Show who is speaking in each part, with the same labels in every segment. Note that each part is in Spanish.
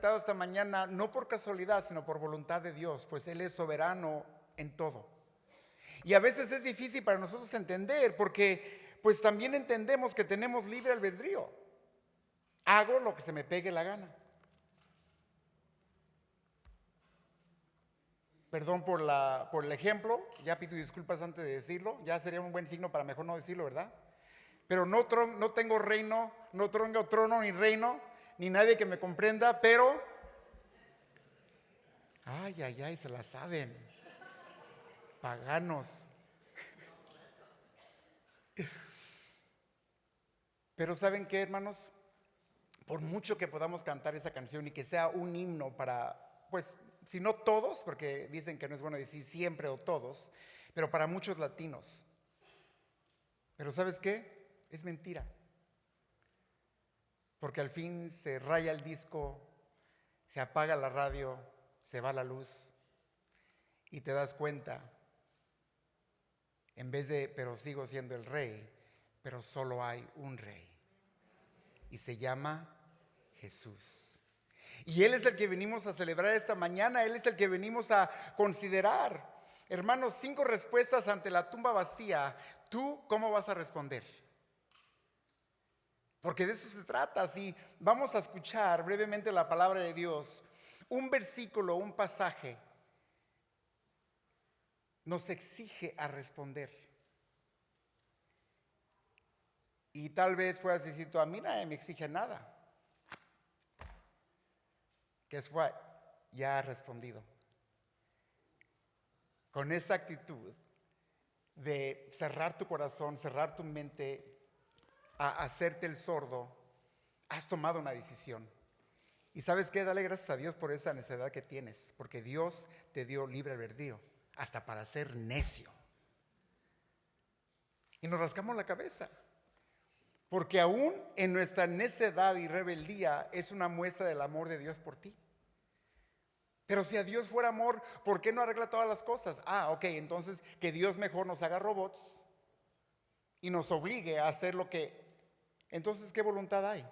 Speaker 1: Esta mañana no por casualidad, sino por voluntad de Dios, pues Él es soberano en todo. Y a veces es difícil para nosotros entender, porque pues también entendemos que tenemos libre albedrío. Hago lo que se me pegue la gana. Perdón por el ejemplo, ya pido disculpas antes de decirlo, ya sería un buen signo para mejor no decirlo, ¿verdad? Pero no tengo reino, no tengo trono ni reino, ni nadie que me comprenda, pero... Ay, se la saben. Paganos. Pero ¿saben qué, hermanos? Por mucho que podamos cantar esa canción y que sea un himno para, pues, si no todos, porque dicen que no es bueno decir siempre o todos, pero para muchos latinos. Pero ¿sabes qué? Es mentira. Porque al fin se raya el disco, se apaga la radio, se va la luz y te das cuenta, en vez de, pero sigo siendo el rey, pero solo hay un rey. Y se llama Jesús. Y Él es el que venimos a celebrar esta mañana, Él es el que venimos a considerar. Hermanos, 5 respuestas ante la tumba vacía. ¿Tú cómo vas a responder? Porque de eso se trata. Si vamos a escuchar brevemente la palabra de Dios, un versículo, un pasaje, nos exige a responder. Y tal vez puedas decir tú, a mí nadie me exige nada. Guess what? Ya has respondido. Con esa actitud de cerrar tu corazón, cerrar tu mente, a hacerte el sordo, has tomado una decisión. Y ¿sabes qué? Dale gracias a Dios por esa necesidad que tienes, porque Dios te dio libre albedrío, hasta para ser necio. Y nos rascamos la cabeza, porque aún en nuestra necedad y rebeldía es una muestra del amor de Dios por ti. Pero si a Dios fuera amor, ¿por qué no arregla todas las cosas? Ok, entonces que Dios mejor nos haga robots y nos obligue a hacer lo que... Entonces, ¿qué voluntad hay?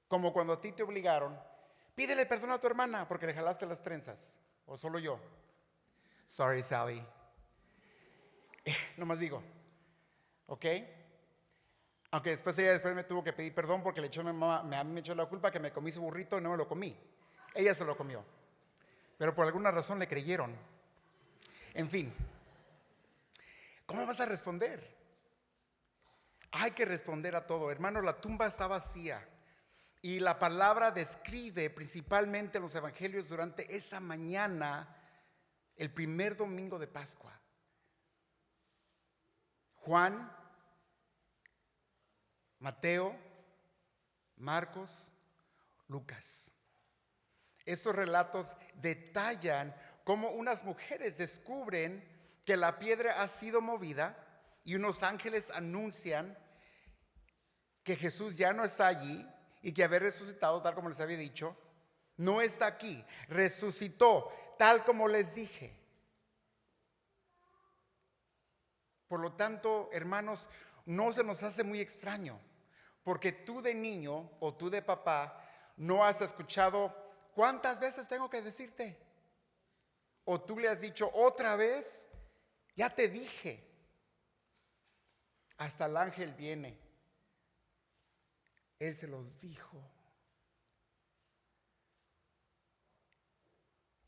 Speaker 1: Como cuando a ti te obligaron, pídele perdón a tu hermana porque le jalaste las trenzas. O solo yo. Sorry, Sally. Nomás digo, ¿ok? Aunque después me tuvo que pedir perdón porque le echó a mi mamá, a mí me echó la culpa que me comí su burrito y no me lo comí. Ella se lo comió. Pero por alguna razón le creyeron. En fin, ¿cómo vas a responder? Hay que responder a todo. Hermano, la tumba está vacía. Y la palabra describe principalmente en los evangelios durante esa mañana, el primer domingo de Pascua. Juan, Mateo, Marcos, Lucas. Estos relatos detallan cómo unas mujeres descubren que la piedra ha sido movida y unos ángeles anuncian que Jesús ya no está allí y que haber resucitado, tal como les había dicho, no está aquí. Resucitó, tal como les dije. Por lo tanto, hermanos, no se nos hace muy extraño, porque tú de niño o tú de papá no has escuchado ¿cuántas veces tengo que decirte? O tú le has dicho otra vez, ya te dije. Hasta el ángel viene. Él se los dijo.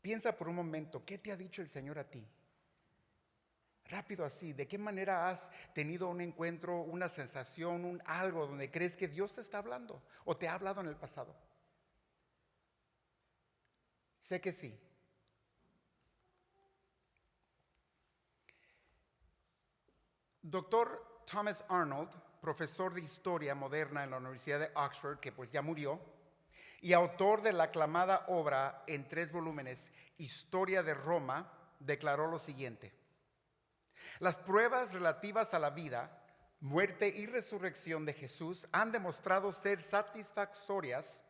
Speaker 1: Piensa por un momento, ¿qué te ha dicho el Señor a ti? Rápido así, ¿de qué manera has tenido un encuentro, una sensación, un algo donde crees que Dios te está hablando o te ha hablado en el pasado? Sé que sí. Doctor Thomas Arnold, profesor de historia moderna en la Universidad de Oxford, que pues ya murió, y autor de la aclamada obra en 3 volúmenes, Historia de Roma, declaró lo siguiente: las pruebas relativas a la vida, muerte y resurrección de Jesús han demostrado ser satisfactorias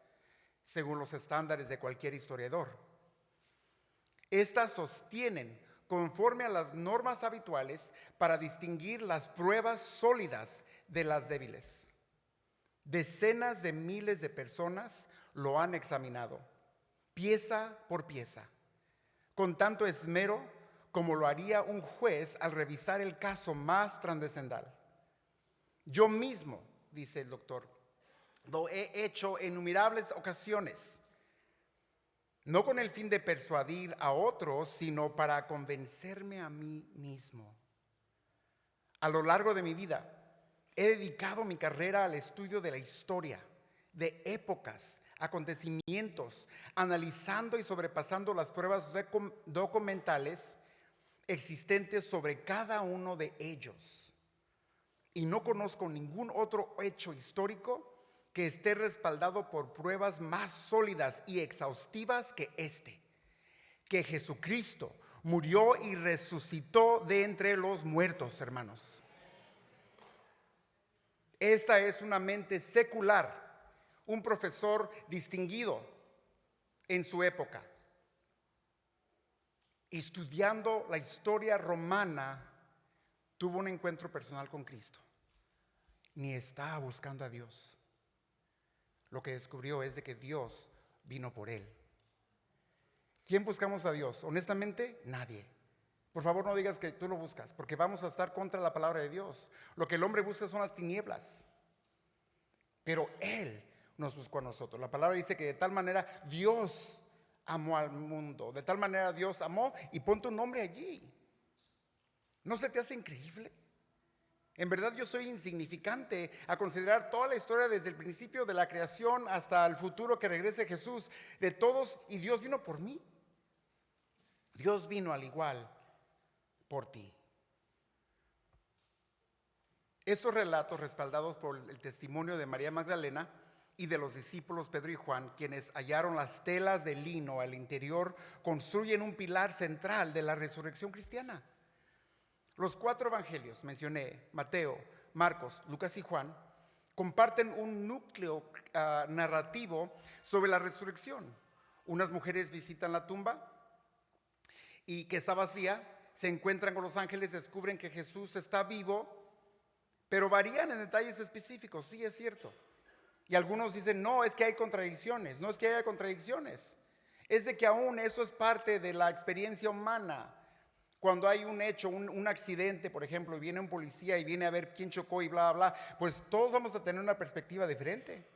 Speaker 1: según los estándares de cualquier historiador. Estas sostienen conforme a las normas habituales para distinguir las pruebas sólidas de las débiles. Decenas de miles de personas lo han examinado, pieza por pieza, con tanto esmero como lo haría un juez al revisar el caso más trascendental. Yo mismo, dice el doctor, lo he hecho en innumerables ocasiones, no con el fin de persuadir a otros, sino para convencerme a mí mismo. A lo largo de mi vida, he dedicado mi carrera al estudio de la historia, de épocas, acontecimientos, analizando y sobrepasando las pruebas documentales existentes sobre cada uno de ellos. Y no conozco ningún otro hecho histórico que esté respaldado por pruebas más sólidas y exhaustivas que este, que Jesucristo murió y resucitó de entre los muertos, hermanos. Esta es una mente secular, un profesor distinguido en su época, estudiando la historia romana, tuvo un encuentro personal con Cristo. Ni estaba buscando a Dios. Lo que descubrió es de que Dios vino por él. ¿Quién buscamos a Dios? Honestamente, nadie. Por favor, no digas que tú lo buscas, porque vamos a estar contra la palabra de Dios. Lo que el hombre busca son las tinieblas. Pero Él nos buscó a nosotros. La palabra dice que de tal manera Dios amó al mundo. De tal manera Dios amó, y pon tu nombre allí. ¿No se te hace increíble? En verdad yo soy insignificante a considerar toda la historia desde el principio de la creación hasta el futuro que regrese Jesús, de todos, y Dios vino por mí. Dios vino al igual por ti. Estos relatos, respaldados por el testimonio de María Magdalena y de los discípulos Pedro y Juan, quienes hallaron las telas de lino al interior, construyen un pilar central de la resurrección cristiana. Los 4 evangelios, mencioné, Mateo, Marcos, Lucas y Juan, comparten un núcleo narrativo sobre la resurrección. Unas mujeres visitan la tumba y que está vacía, se encuentran con los ángeles, descubren que Jesús está vivo, pero varían en detalles específicos, sí es cierto. Y algunos dicen, no, es que hay contradicciones. No es que haya contradicciones, es de que aún eso es parte de la experiencia humana. Cuando hay un hecho, un accidente, por ejemplo, y viene un policía y viene a ver quién chocó y bla, bla, pues todos vamos a tener una perspectiva diferente.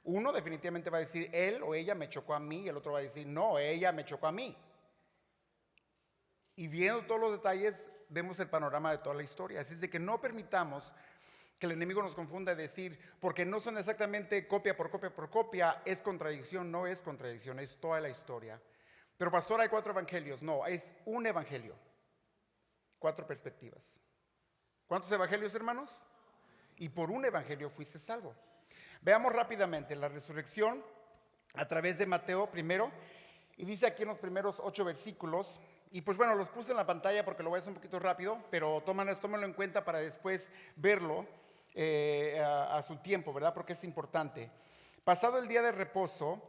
Speaker 1: Uno definitivamente va a decir, él o ella me chocó a mí, y el otro va a decir, no, ella me chocó a mí. Y viendo todos los detalles, vemos el panorama de toda la historia. Así es de que no permitamos que el enemigo nos confunda y decir, porque no son exactamente copia por copia por copia, es contradicción. No es contradicción, es toda la historia. Pero pastor, hay 4 evangelios. No, es un evangelio. 4 perspectivas. ¿Cuántos evangelios, hermanos? Y por un evangelio fuiste salvo. Veamos rápidamente la resurrección a través de Mateo primero. Y dice aquí en los primeros 8 versículos, y pues bueno, los puse en la pantalla porque lo voy a hacer un poquito rápido, pero tómenlo en cuenta para después verlo a su tiempo, ¿verdad? Porque es importante. Pasado el día de reposo,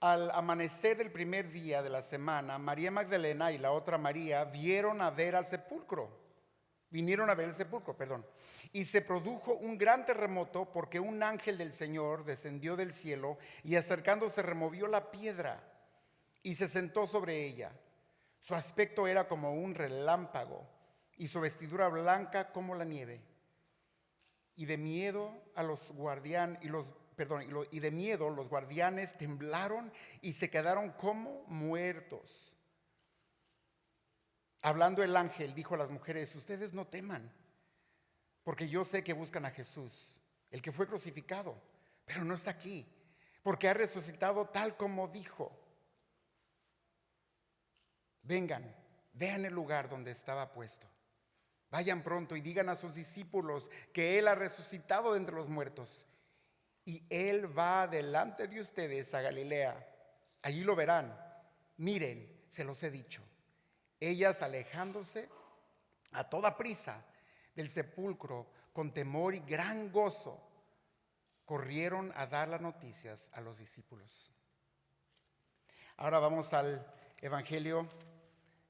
Speaker 1: al amanecer del primer día de la semana, María Magdalena y la otra María vinieron a ver el sepulcro, y se produjo un gran terremoto porque un ángel del Señor descendió del cielo y acercándose removió la piedra y se sentó sobre ella. Su aspecto era como un relámpago y su vestidura blanca como la nieve. Y de miedo los guardianes temblaron y se quedaron como muertos. Hablando el ángel, dijo a las mujeres, ustedes no teman, porque yo sé que buscan a Jesús, el que fue crucificado, pero no está aquí, porque ha resucitado tal como dijo. Vengan, vean el lugar donde estaba puesto. Vayan pronto y digan a sus discípulos que Él ha resucitado de entre los muertos. Y Él va delante de ustedes a Galilea. Allí lo verán. Miren, se los he dicho. Ellas, alejándose a toda prisa del sepulcro, con temor y gran gozo, corrieron a dar las noticias a los discípulos. Ahora vamos al Evangelio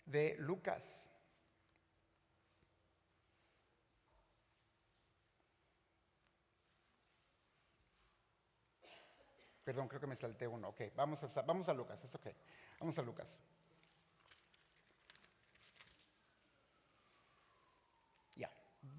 Speaker 1: de Lucas. perdón, creo que me salté uno. Ok, vamos a Lucas, es ok. Vamos a Lucas. Ya,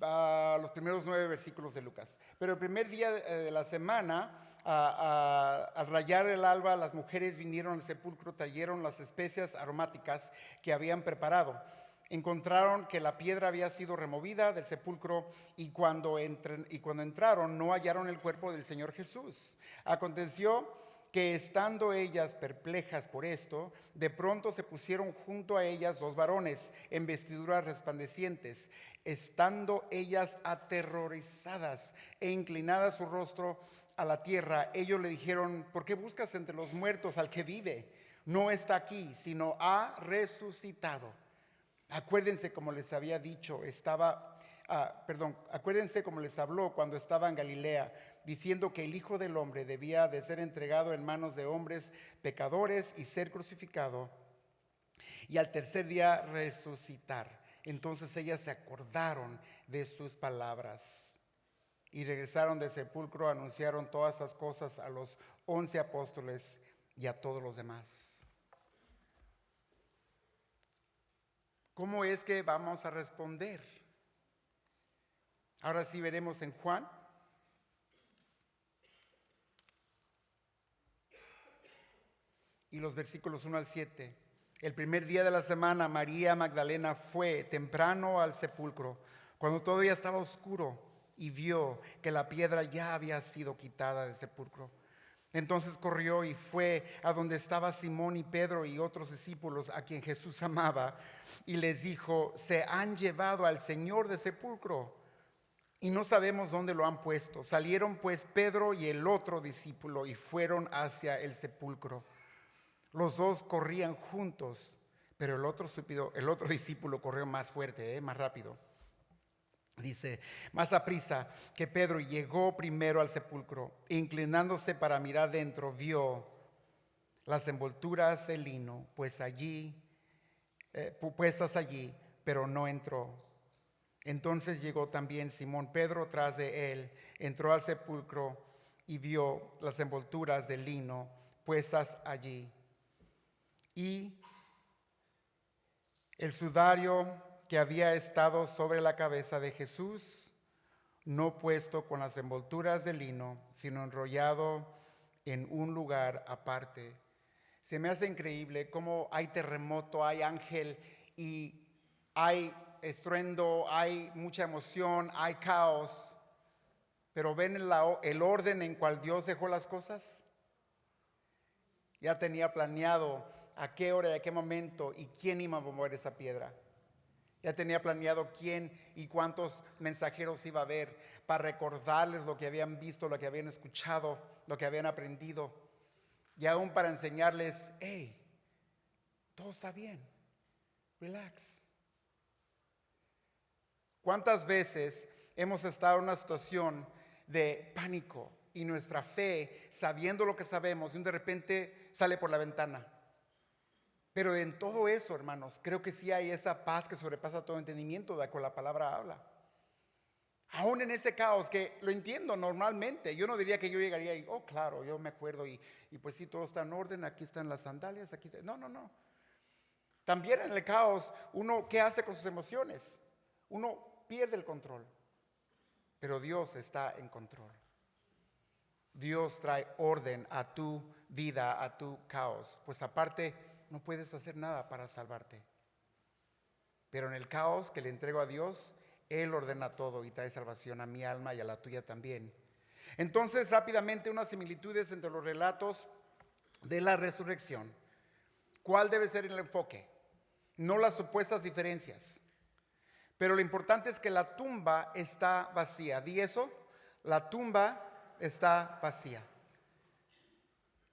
Speaker 1: va los primeros 9 versículos de Lucas. Pero el primer día de la semana, al rayar el alba, las mujeres vinieron al sepulcro, trajeron las especias aromáticas que habían preparado. Encontraron que la piedra había sido removida del sepulcro y cuando entraron no hallaron el cuerpo del Señor Jesús. Aconteció que estando ellas perplejas por esto, de pronto se pusieron junto a ellas 2 varones en vestiduras resplandecientes. Estando ellas aterrorizadas e inclinadas su rostro a la tierra, ellos le dijeron: ¿por qué buscas entre los muertos al que vive? No está aquí, sino ha resucitado. Acuérdense como les había dicho, acuérdense como les habló cuando estaba en Galilea, diciendo que el Hijo del Hombre debía de ser entregado en manos de hombres pecadores y ser crucificado, y al tercer día resucitar. Entonces ellas se acordaron de sus palabras y regresaron del sepulcro, anunciaron todas estas cosas a los 11 apóstoles y a todos los demás. ¿Cómo es que vamos a responder? Ahora sí veremos en Juan. Y los versículos 1 al 7. El primer día de la semana, María Magdalena fue temprano al sepulcro, cuando todavía estaba oscuro, y vio que la piedra ya había sido quitada del sepulcro. Entonces corrió y fue a donde estaba Simón y Pedro y otros discípulos a quien Jesús amaba, y les dijo: se han llevado al Señor del sepulcro y no sabemos dónde lo han puesto. Salieron pues Pedro y el otro discípulo y fueron hacia el sepulcro. Los dos corrían juntos, pero el otro discípulo corrió más fuerte, más rápido. Dice, más aprisa que Pedro, llegó primero al sepulcro, e inclinándose para mirar dentro, vio las envolturas de lino puestas allí, pero no entró. Entonces llegó también Simón Pedro tras de él, entró al sepulcro y vio las envolturas de lino puestas allí, y el sudario que había estado sobre la cabeza de Jesús, no puesto con las envolturas de lino, sino enrollado en un lugar aparte. Se me hace increíble cómo hay terremoto, hay ángel y hay estruendo, hay mucha emoción, hay caos. Pero ven el orden en cual Dios dejó las cosas. Ya tenía planeado a qué hora y a qué momento y quién iba a mover esa piedra. Ya tenía planeado quién y cuántos mensajeros iba a haber para recordarles lo que habían visto, lo que habían escuchado, lo que habían aprendido. Y aún para enseñarles: hey, todo está bien, relax. ¿Cuántas veces hemos estado en una situación de pánico y nuestra fe, sabiendo lo que sabemos, y de repente sale por la ventana? Pero en todo eso, hermanos, creo que sí hay esa paz que sobrepasa todo entendimiento, de la cual la palabra habla. Aún en ese caos, que lo entiendo normalmente, yo no diría que yo llegaría y, oh claro, yo me acuerdo y pues sí, todo está en orden, aquí están las sandalias, aquí está. No. También en el caos, uno, ¿qué hace con sus emociones? Uno pierde el control, pero Dios está en control. Dios trae orden a tu vida, a tu caos, pues aparte no puedes hacer nada para salvarte. Pero en el caos que le entrego a Dios, Él ordena todo y trae salvación a mi alma y a la tuya también. Entonces, rápidamente, unas similitudes entre los relatos de la resurrección. ¿Cuál debe ser el enfoque? No las supuestas diferencias. Pero lo importante es que la tumba está vacía. ¿Di eso? La tumba está vacía.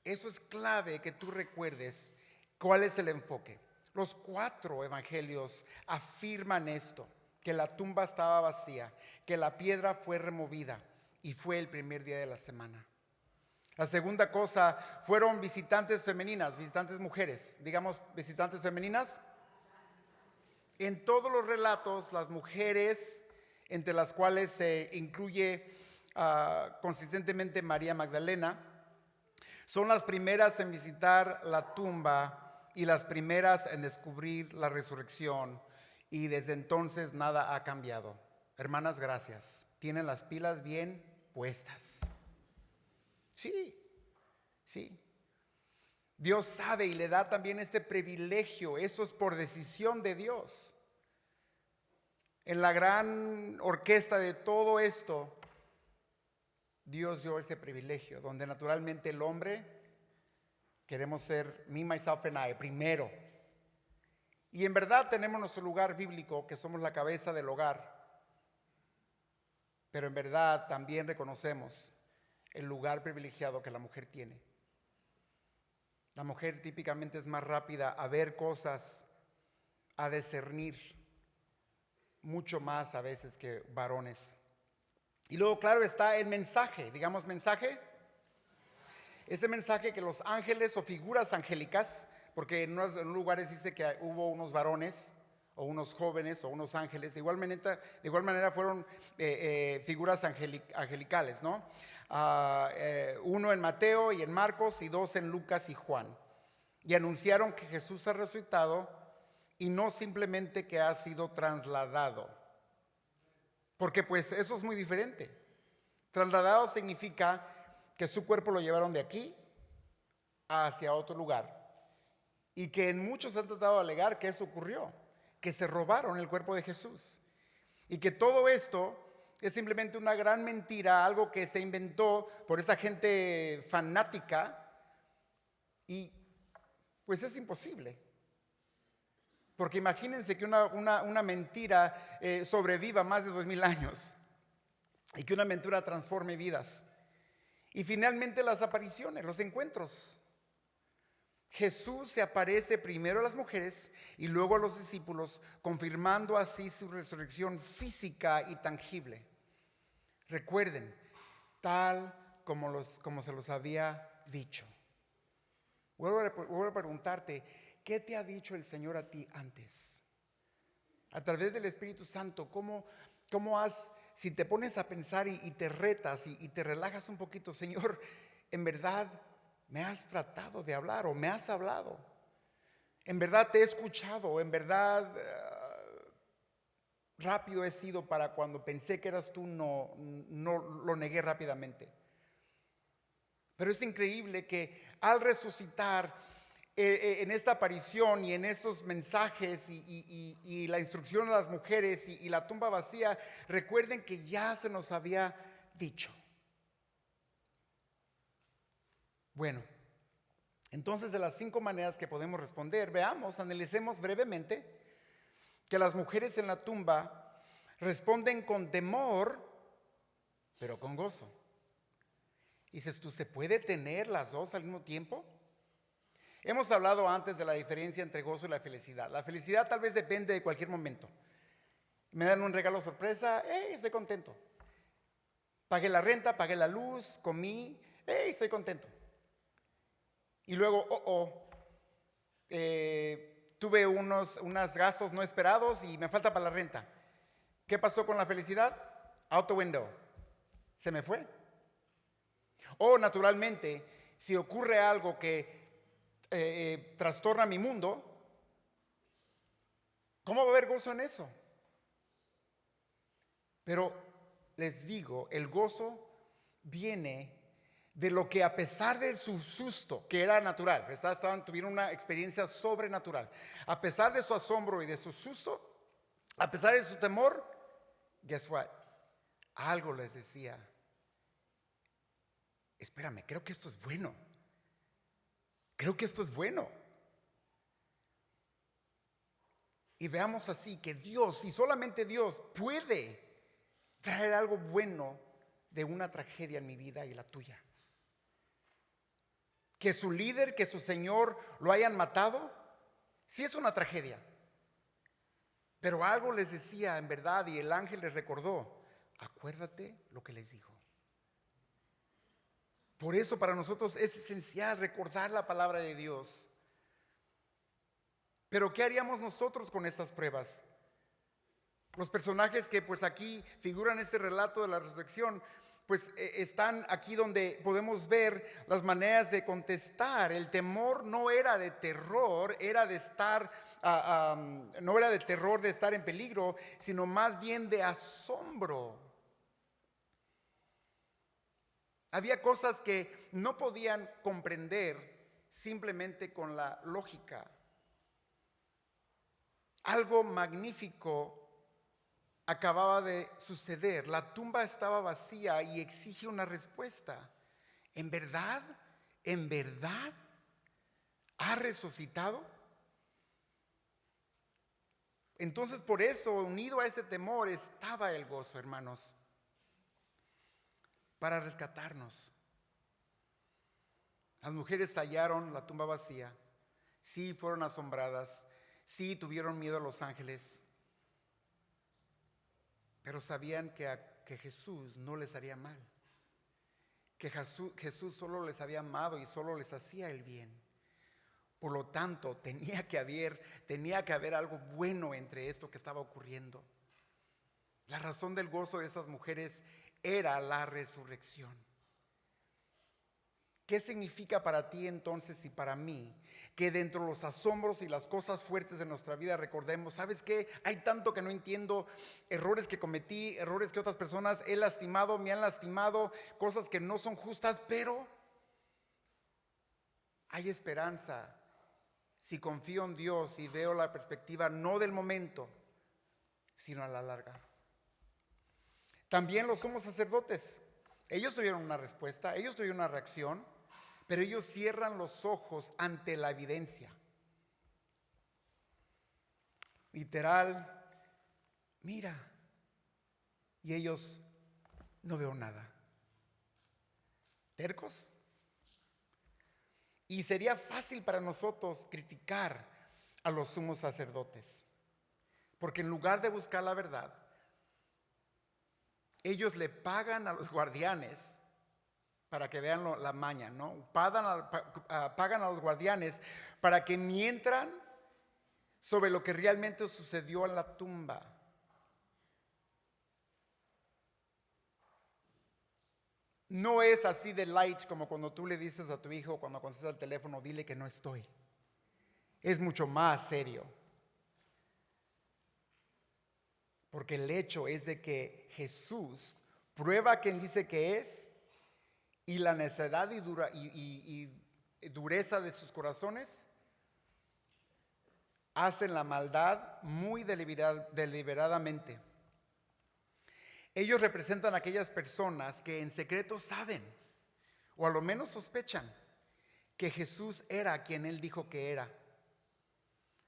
Speaker 1: Eso es clave que tú recuerdes. ¿Cuál es el enfoque? Los 4 evangelios afirman esto, que la tumba estaba vacía, que la piedra fue removida y fue el primer día de la semana. La segunda cosa fueron visitantes femeninas, visitantes mujeres, digamos visitantes femeninas. En todos los relatos, las mujeres, entre las cuales se incluye consistentemente María Magdalena, Son las primeras en visitar la tumba y las primeras en descubrir la resurrección. Y desde entonces nada ha cambiado. Hermanas, gracias. Tienen las pilas bien puestas. Sí, sí. Dios sabe y le da también este privilegio. Eso es por decisión de Dios. En la gran orquesta de todo esto, Dios dio ese privilegio, donde naturalmente el hombre queremos ser me, myself and I, primero. Y en verdad tenemos nuestro lugar bíblico, que somos la cabeza del hogar. Pero en verdad también reconocemos el lugar privilegiado que la mujer tiene. La mujer típicamente es más rápida a ver cosas, a discernir, mucho más a veces que varones. Y luego, claro, está el mensaje, digamos mensaje. Ese mensaje que los ángeles o figuras angélicas, porque en unos lugares dice que hubo unos varones o unos jóvenes o unos ángeles, de igual manera fueron figuras angelicales, ¿no? Uno en Mateo y en Marcos y 2 en Lucas y Juan. Y anunciaron que Jesús ha resucitado y no simplemente que ha sido trasladado. Porque pues eso es muy diferente. Trasladado significa que su cuerpo lo llevaron de aquí hacia otro lugar. Y que en muchos han tratado de alegar que eso ocurrió, que se robaron el cuerpo de Jesús. Y que todo esto es simplemente una gran mentira, algo que se inventó por esta gente fanática. Y pues es imposible. Porque imagínense que una mentira sobreviva más de 2000 años y que una mentira transforme vidas. Y finalmente las apariciones, los encuentros. Jesús se aparece primero a las mujeres y luego a los discípulos, confirmando así su resurrección física y tangible. Recuerden, tal como se los había dicho. Vuelvo a preguntarte, ¿qué te ha dicho el Señor a ti antes? A través del Espíritu Santo, ¿cómo has, si te pones a pensar y te retas y te relajas un poquito, Señor, en verdad me has tratado de hablar o me has hablado? En verdad te he escuchado, en verdad rápido he sido para cuando pensé que eras tú, no lo negué rápidamente. Pero es increíble que al resucitar, en esta aparición y en esos mensajes y la instrucción a las mujeres y la tumba vacía, recuerden que ya se nos había dicho. Bueno, entonces de las 5 maneras que podemos responder, analicemos brevemente que las mujeres en la tumba responden con temor, pero con gozo. Y dices tú, ¿se puede tener las dos al mismo tiempo? Hemos hablado antes de la diferencia entre gozo y la felicidad. La felicidad tal vez depende de cualquier momento. Me dan un regalo sorpresa, estoy contento. Pagué la renta, pagué la luz, comí, estoy contento. Y luego, tuve unos gastos no esperados y me falta para la renta. ¿Qué pasó con la felicidad? Out the window. Se me fue. O naturalmente, si ocurre algo que trastorna mi mundo, ¿cómo va a haber gozo en eso? Pero les digo, el gozo viene de lo que, a pesar de su susto, que era natural, tuvieron una experiencia sobrenatural, a pesar de su asombro y de su susto, a pesar de su temor, guess what? Algo les decía, espérame, creo que esto es bueno. Creo que esto es bueno. Y veamos así que Dios, y solamente Dios, puede traer algo bueno de una tragedia en mi vida y la tuya. Que su líder, que su Señor lo hayan matado, sí es una tragedia. Pero algo les decía en verdad y el ángel les recordó, acuérdate lo que les dijo. Por eso para nosotros es esencial recordar la palabra de Dios. Pero ¿qué haríamos nosotros con estas pruebas? Los personajes que pues aquí figuran este relato de la resurrección, pues están aquí donde podemos ver las maneras de contestar. El temor no era de terror, era de estar, no era de terror de estar en peligro, sino más bien de asombro. Había cosas que no podían comprender simplemente con la lógica. Algo magnífico acababa de suceder. La tumba estaba vacía y exige una respuesta. ¿En verdad? ¿En verdad? ¿Ha resucitado? Entonces, por eso, unido a ese temor, estaba el gozo, hermanos, para rescatarnos. Las mujeres hallaron la tumba vacía. Sí, fueron asombradas. Sí, tuvieron miedo a los ángeles. Pero sabían que Jesús no les haría mal. Que Jesús solo les había amado y solo les hacía el bien. Por lo tanto, tenía que haber algo bueno entre esto que estaba ocurriendo. La razón del gozo de esas mujeres era la resurrección. ¿Qué significa para ti entonces y para mí que dentro de los asombros y las cosas fuertes de nuestra vida recordemos, ¿sabes qué? Hay tanto que no entiendo, errores que cometí, errores que otras personas he lastimado, me han lastimado, cosas que no son justas, pero hay esperanza si confío en Dios y veo la perspectiva no del momento, sino a la larga. También los sumos sacerdotes, ellos tuvieron una respuesta, ellos tuvieron una reacción, pero ellos cierran los ojos ante la evidencia. Literal, mira, y ellos no veo nada. ¿Tercos? Y sería fácil para nosotros criticar a los sumos sacerdotes, porque en lugar de buscar la verdad, ellos le pagan a los guardianes para que vean la maña, ¿no? Pagan a los guardianes para que mientan sobre lo que realmente sucedió en la tumba. No es así de light como cuando tú le dices a tu hijo cuando contestas el teléfono, dile que no estoy. Es mucho más serio. Porque el hecho es de que Jesús prueba a quien dice que es, y la necedad y dureza de sus corazones hacen la maldad muy deliberadamente. Ellos representan a aquellas personas que en secreto saben, o a lo menos sospechan, que Jesús era quien él dijo que era.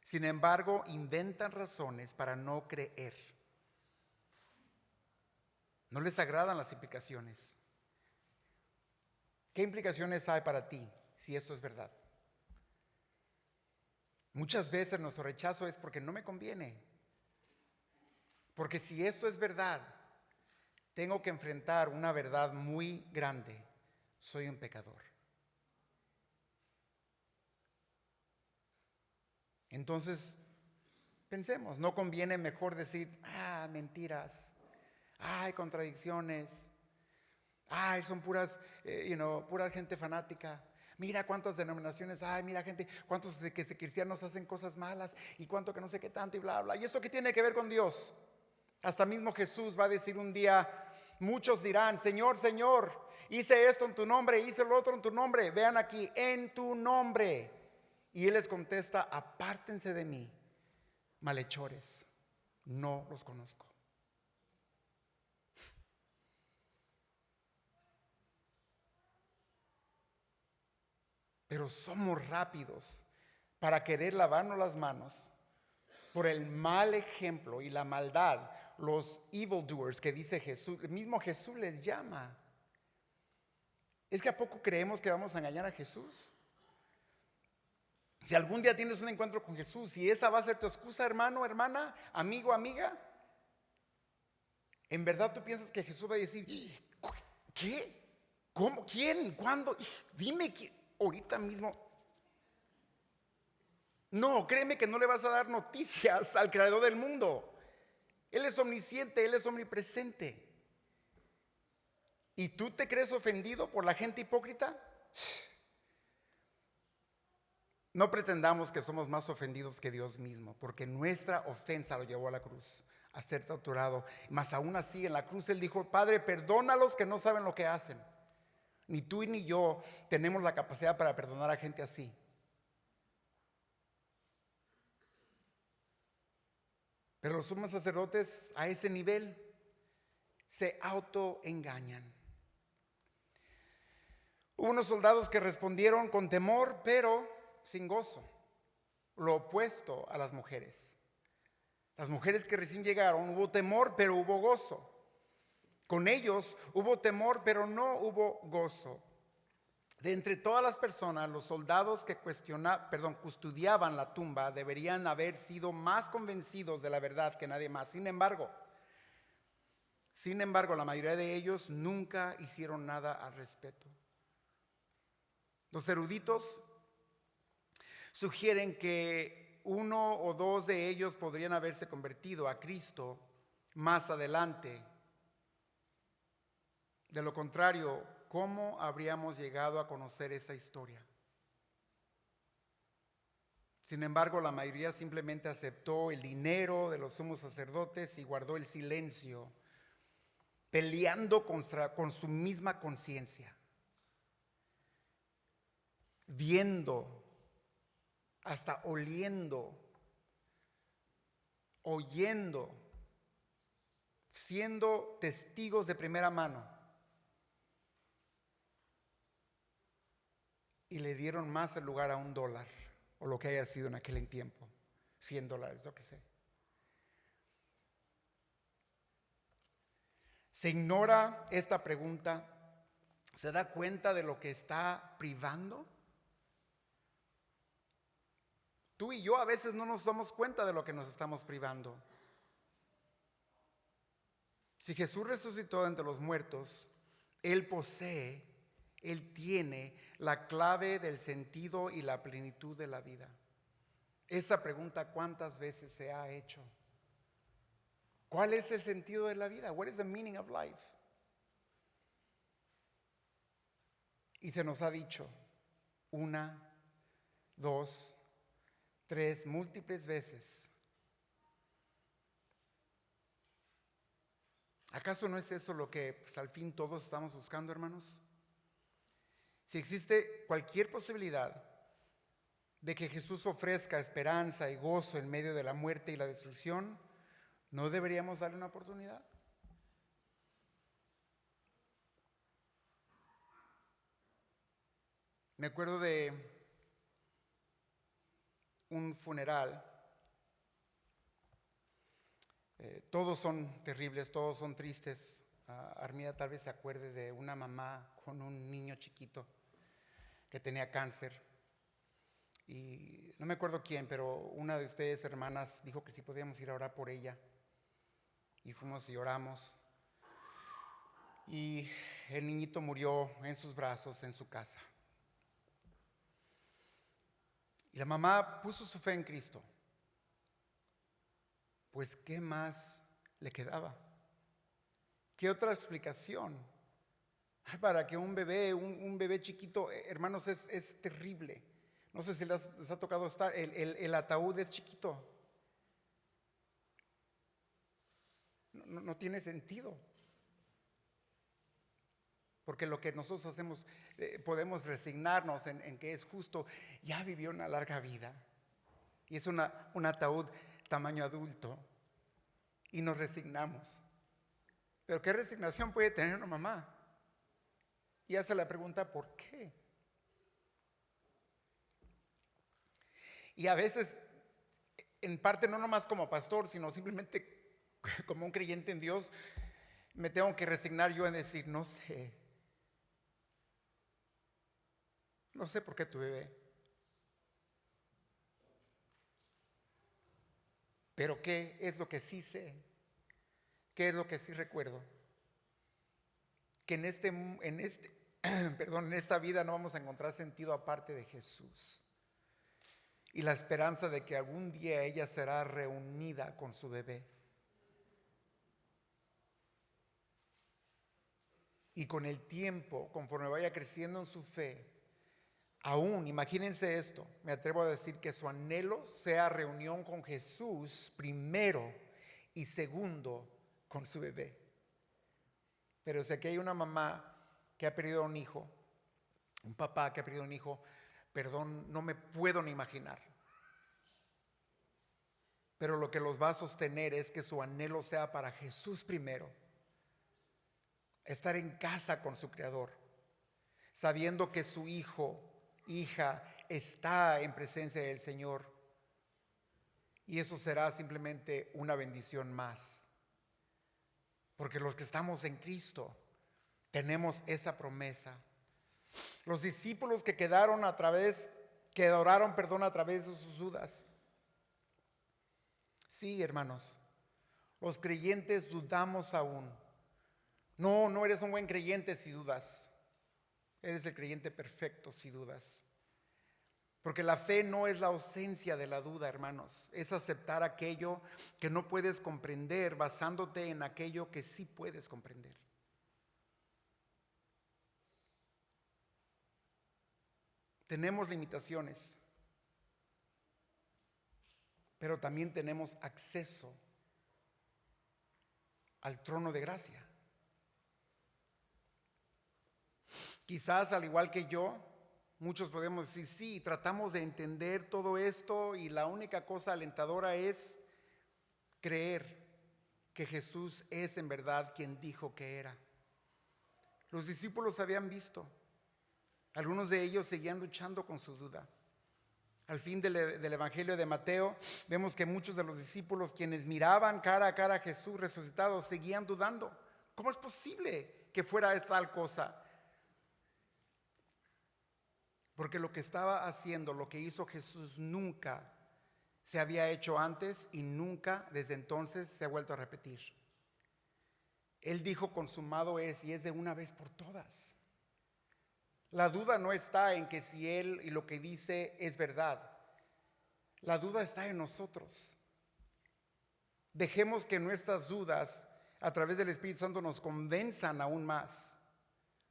Speaker 1: Sin embargo, inventan razones para no creer. No les agradan las implicaciones. ¿Qué implicaciones hay para ti si esto es verdad? Muchas veces nuestro rechazo es porque no me conviene. Porque si esto es verdad, tengo que enfrentar una verdad muy grande. Soy un pecador. Entonces, pensemos, ¿no conviene mejor decir, mentiras, contradicciones, son puras, pura gente fanática? Mira cuántas denominaciones hay, mira gente, cuántos de que cristianos hacen cosas malas y cuánto que no sé qué tanto y bla, bla. ¿Y esto qué tiene que ver con Dios? Hasta mismo Jesús va a decir un día, muchos dirán, Señor, Señor, hice esto en tu nombre, hice lo otro en tu nombre. Vean aquí, en tu nombre. Y Él les contesta, apártense de mí, malhechores, no los conozco. Pero somos rápidos para querer lavarnos las manos por el mal ejemplo y la maldad, los evildoers que dice Jesús. El mismo Jesús les llama. ¿Es que a poco creemos que vamos a engañar a Jesús? Si algún día tienes un encuentro con Jesús y esa va a ser tu excusa, hermano, hermana, amigo, amiga, ¿en verdad tú piensas que Jesús va a decir, ¿qué? ¿Cómo? ¿Quién? ¿Cuándo? Dime quién. Ahorita mismo. No, créeme que no le vas a dar noticias al creador del mundo. Él es omnisciente, Él es omnipresente. ¿Y tú te crees ofendido por la gente hipócrita? No pretendamos que somos más ofendidos que Dios mismo, porque nuestra ofensa lo llevó a la cruz, a ser torturado. Mas aún así en la cruz Él dijo: Padre, perdónalos que no saben lo que hacen. Ni tú ni yo tenemos la capacidad para perdonar a gente así. Pero los sumos sacerdotes a ese nivel se autoengañan. Hubo unos soldados que respondieron con temor, pero sin gozo. Lo opuesto a las mujeres. Las mujeres que recién llegaron, hubo temor, pero hubo gozo. Con ellos hubo temor, pero no hubo gozo. De entre todas las personas, los soldados que custodiaban la tumba deberían haber sido más convencidos de la verdad que nadie más. Sin embargo, la mayoría de ellos nunca hicieron nada al respecto. Los eruditos sugieren que uno o dos de ellos podrían haberse convertido a Cristo más adelante. De lo contrario, ¿cómo habríamos llegado a conocer esa historia? Sin embargo, la mayoría simplemente aceptó el dinero de los sumos sacerdotes y guardó el silencio, peleando con su misma conciencia, viendo, hasta oliendo, oyendo, siendo testigos de primera mano. Y le dieron más el lugar a $1, o lo que haya sido en aquel tiempo, $100, lo que sea. ¿Se ignora esta pregunta? ¿Se da cuenta de lo que está privando? Tú y yo a veces no nos damos cuenta de lo que nos estamos privando. Si Jesús resucitó de entre los muertos, Él posee, Él tiene la clave del sentido y la plenitud de la vida. Esa pregunta, ¿cuántas veces se ha hecho? ¿Cuál es el sentido de la vida? What is the meaning of life? Y se nos ha dicho 1, 2, 3, múltiples veces. ¿Acaso no es eso lo que al fin todos estamos buscando, hermanos? Si existe cualquier posibilidad de que Jesús ofrezca esperanza y gozo en medio de la muerte y la destrucción, ¿no deberíamos darle una oportunidad? Me acuerdo de un funeral. Todos son terribles, todos son tristes. Armida tal vez se acuerde de una mamá con un niño chiquito que tenía cáncer. Y no me acuerdo quién, pero una de ustedes, hermanas, dijo que sí podíamos ir a orar por ella. Y fuimos y oramos. Y el niñito murió en sus brazos, en su casa. Y la mamá puso su fe en Cristo. Pues, ¿qué más le quedaba? ¿Qué otra explicación? Para que un bebé chiquito, hermanos, es terrible. No sé si les ha tocado estar, el ataúd es chiquito. No tiene sentido. Porque lo que nosotros hacemos, podemos resignarnos en que es justo. Ya vivió una larga vida. Y es un ataúd tamaño adulto. Y nos resignamos. Pero ¿qué resignación puede tener una mamá? Y hace la pregunta, ¿por qué? Y a veces, en parte no nomás como pastor, sino simplemente como un creyente en Dios, me tengo que resignar yo en decir, no sé por qué tu bebé. Pero ¿qué es lo que sí sé? ¿Qué es lo que sí recuerdo? Que en esta vida no vamos a encontrar sentido aparte de Jesús. Y la esperanza de que algún día ella será reunida con su bebé. Y con el tiempo, conforme vaya creciendo en su fe, aún, imagínense esto, me atrevo a decir que su anhelo sea reunión con Jesús primero y segundo con su bebé. Pero si aquí hay una mamá que ha perdido un hijo, un papá que ha perdido un hijo, perdón, no me puedo ni imaginar. Pero lo que los va a sostener es que su anhelo sea para Jesús primero. Estar en casa con su Creador, sabiendo que su hijo, hija, está en presencia del Señor. Y eso será simplemente una bendición más. Porque los que estamos en Cristo tenemos esa promesa. Los discípulos que adoraron a través de sus dudas. Sí, hermanos, los creyentes dudamos aún. No eres un buen creyente si dudas. Eres el creyente perfecto si dudas. Porque la fe no es la ausencia de la duda, hermanos. Es aceptar aquello que no puedes comprender basándote en aquello que sí puedes comprender. Tenemos limitaciones, pero también tenemos acceso al trono de gracia. Quizás al igual que yo, muchos podemos decir, sí, tratamos de entender todo esto y la única cosa alentadora es creer que Jesús es en verdad quien dijo que era. Los discípulos habían visto, algunos de ellos seguían luchando con su duda. Al fin del Evangelio de Mateo, vemos que muchos de los discípulos quienes miraban cara a cara a Jesús resucitado seguían dudando. ¿Cómo es posible que fuera tal cosa? Porque lo que estaba haciendo, lo que hizo Jesús nunca se había hecho antes y nunca desde entonces se ha vuelto a repetir. Él dijo consumado es, y es de una vez por todas. La duda no está en que si Él y lo que dice es verdad. La duda está en nosotros. Dejemos que nuestras dudas a través del Espíritu Santo nos convenzan aún más.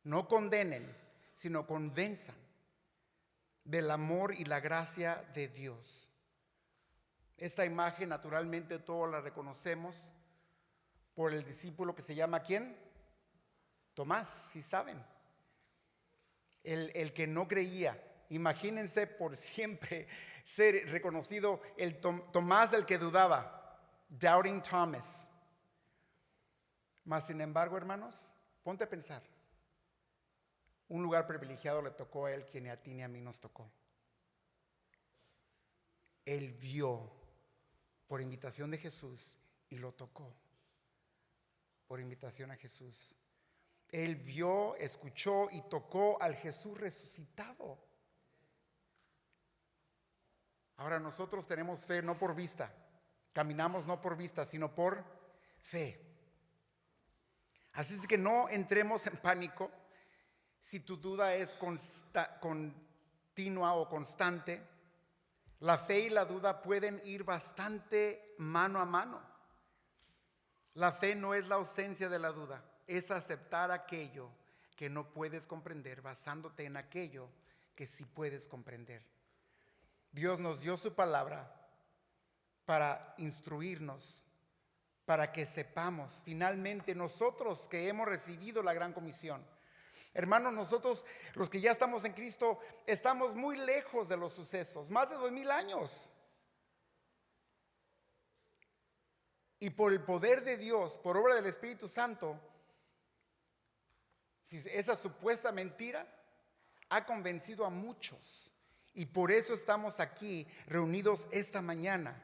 Speaker 1: No condenen, sino convenzan del amor y la gracia de Dios. Esta imagen naturalmente todos la reconocemos por el discípulo que se llama ¿quién? Tomás, si saben. El que no creía. Imagínense por siempre ser reconocido el Tomás el que dudaba, Doubting Thomas. Mas sin embargo, hermanos, ponte a pensar. Un lugar privilegiado le tocó a él, quien ni a ti ni a mí nos tocó. Él vio por invitación de Jesús y lo tocó por invitación a Jesús. Él vio, escuchó y tocó al Jesús resucitado. Ahora nosotros tenemos fe no por vista, caminamos no por vista, sino por fe. Así es que no entremos en pánico si tu duda es continua o constante. La fe y la duda pueden ir bastante mano a mano. La fe no es la ausencia de la duda, es aceptar aquello que no puedes comprender basándote en aquello que sí puedes comprender. Dios nos dio su palabra para instruirnos, para que sepamos finalmente nosotros que hemos recibido la gran comisión. Hermanos, nosotros los que ya estamos en Cristo estamos muy lejos de los sucesos, más de 2000 años. Y por el poder de Dios, por obra del Espíritu Santo, si esa supuesta mentira ha convencido a muchos. Y por eso estamos aquí reunidos esta mañana.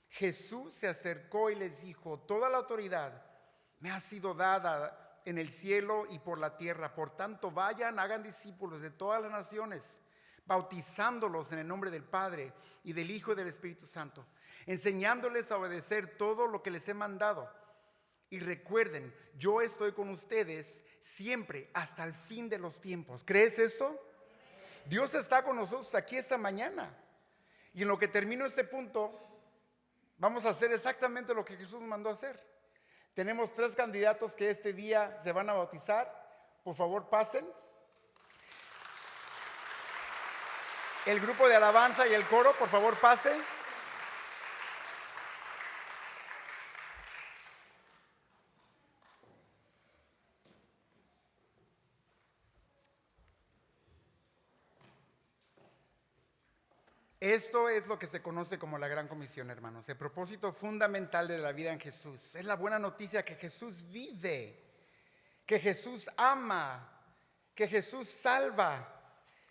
Speaker 1: Jesús se acercó y les dijo: toda la autoridad me ha sido dada en el cielo y por la tierra. Por tanto, vayan, hagan discípulos de todas las naciones, bautizándolos en el nombre del Padre y del Hijo y del Espíritu Santo, enseñándoles a obedecer todo lo que les he mandado. Y recuerden, yo estoy con ustedes siempre hasta el fin de los tiempos. ¿Crees eso? Dios está con nosotros aquí esta mañana. Y en lo que termino este punto, vamos a hacer exactamente lo que Jesús mandó hacer. Tenemos 3 candidatos que este día se van a bautizar. Por favor, pasen. El grupo de alabanza y el coro, por favor, pase. Esto es lo que se conoce como la Gran Comisión, hermanos. El propósito fundamental de la vida en Jesús es la buena noticia que Jesús vive, que Jesús ama, que Jesús salva,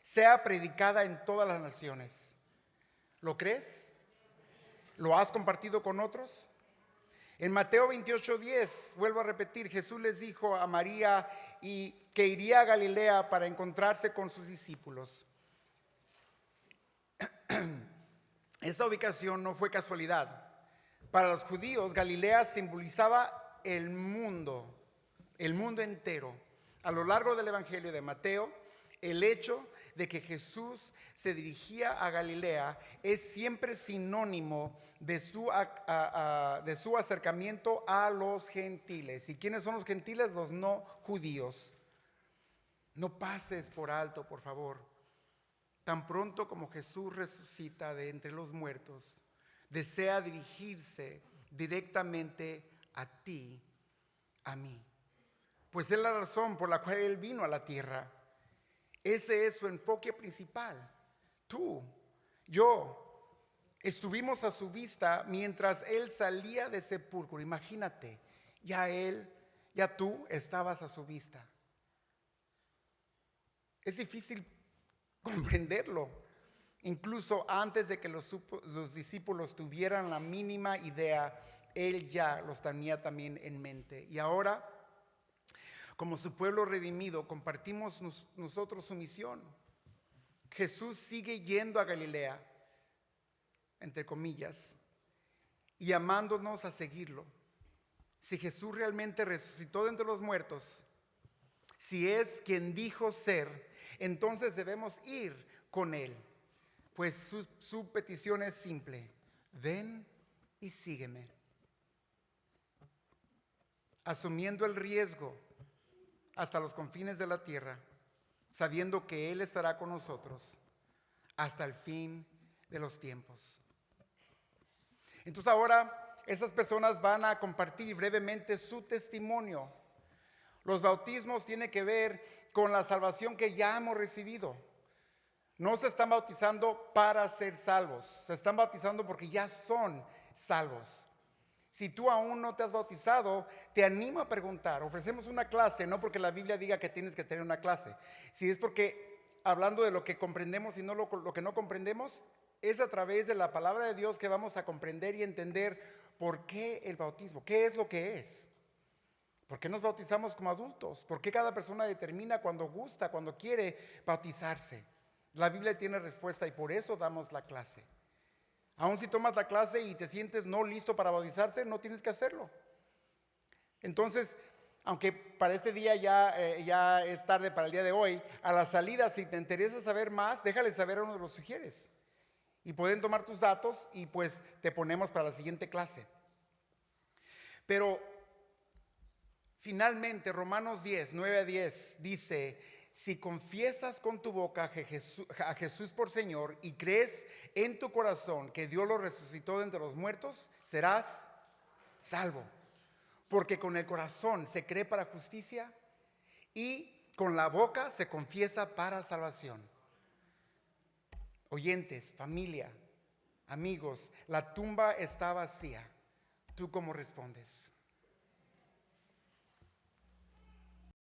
Speaker 1: sea predicada en todas las naciones. ¿Lo crees? ¿Lo has compartido con otros? En Mateo 28:10, vuelvo a repetir, Jesús les dijo a María y que iría a Galilea para encontrarse con sus discípulos. Esa ubicación no fue casualidad. Para los judíos, Galilea simbolizaba el mundo entero. A lo largo del Evangelio de Mateo, el hecho de que Jesús se dirigía a Galilea es siempre sinónimo de su acercamiento a los gentiles. ¿Y quiénes son los gentiles? Los no judíos. No pases por alto, por favor. Tan pronto como Jesús resucita de entre los muertos, desea dirigirse directamente a ti, a mí. Pues es la razón por la cual Él vino a la tierra. Ese es su enfoque principal. Tú, yo, estuvimos a su vista mientras Él salía de sepulcro. Imagínate, ya tú estabas a su vista. Es difícil comprenderlo. Incluso antes de que los discípulos tuvieran la mínima idea, Él ya los tenía también en mente. Y ahora, como su pueblo redimido, compartimos nosotros su misión. Jesús sigue yendo a Galilea, entre comillas, y llamándonos a seguirlo. Si Jesús realmente resucitó de entre los muertos, si es quien dijo ser, entonces debemos ir con Él. Pues su petición es simple: ven y sígueme. Asumiendo el riesgo hasta los confines de la tierra, sabiendo que Él estará con nosotros hasta el fin de los tiempos. Entonces ahora esas personas van a compartir brevemente su testimonio. Los bautismos tienen que ver con la salvación que ya hemos recibido. No se están bautizando para ser salvos, se están bautizando porque ya son salvos. Si tú aún no te has bautizado, te animo a preguntar. Ofrecemos una clase, no porque la Biblia diga que tienes que tener una clase, si es porque hablando de lo que comprendemos y no lo que no comprendemos, es a través de la palabra de Dios que vamos a comprender y entender por qué el bautismo, qué es lo que es. ¿Por qué nos bautizamos como adultos? ¿Por qué cada persona determina cuando gusta, cuando quiere bautizarse? La Biblia tiene respuesta y por eso damos la clase. Aun si tomas la clase y te sientes no listo para bautizarse, no tienes que hacerlo. Entonces, aunque para este día ya es tarde para el día de hoy, a la salida, si te interesa saber más, déjale saber a uno de los sugieres. Y pueden tomar tus datos y pues te ponemos para la siguiente clase. Pero finalmente, Romanos 10, 9-10 dice: si confiesas con tu boca a Jesús por Señor y crees en tu corazón que Dios lo resucitó de entre los muertos, serás salvo. Porque con el corazón se cree para justicia y con la boca se confiesa para salvación. Oyentes, familia, amigos, la tumba está vacía. ¿Tú cómo respondes?